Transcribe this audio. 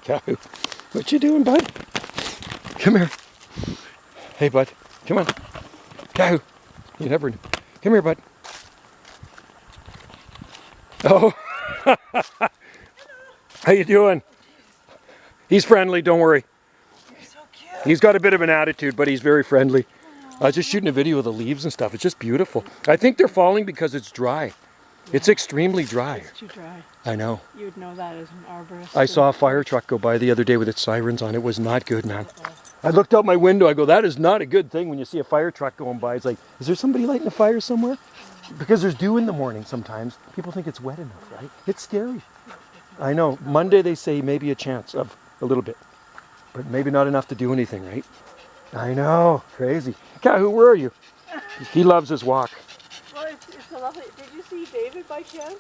Kahoo, what you doing, bud? Come here. Hey, bud, come on. Kahoo, you never, come here, bud. Oh, how you doing? He's friendly, don't worry. You're so cute. He's got a bit of an attitude, but he's very friendly. I was just shooting a video of the leaves and stuff. It's just beautiful. I think they're falling because it's dry. It's extremely dry. It's too dry. I know. You would know that as an arborist. I saw a fire truck go by the other day with its sirens on. It was not good, man. I looked out my window. I go, that is not a good thing when you see a fire truck going by. It's like, is there somebody lighting a fire somewhere? Because there's dew in the morning sometimes. People think it's wet enough, right? It's scary. I know. Monday they say maybe a chance of a little bit. But maybe not enough to do anything, right? I know. Crazy. Kahoo, where are you? He loves his walk. Well, it's a lovely... Did you see David by chance?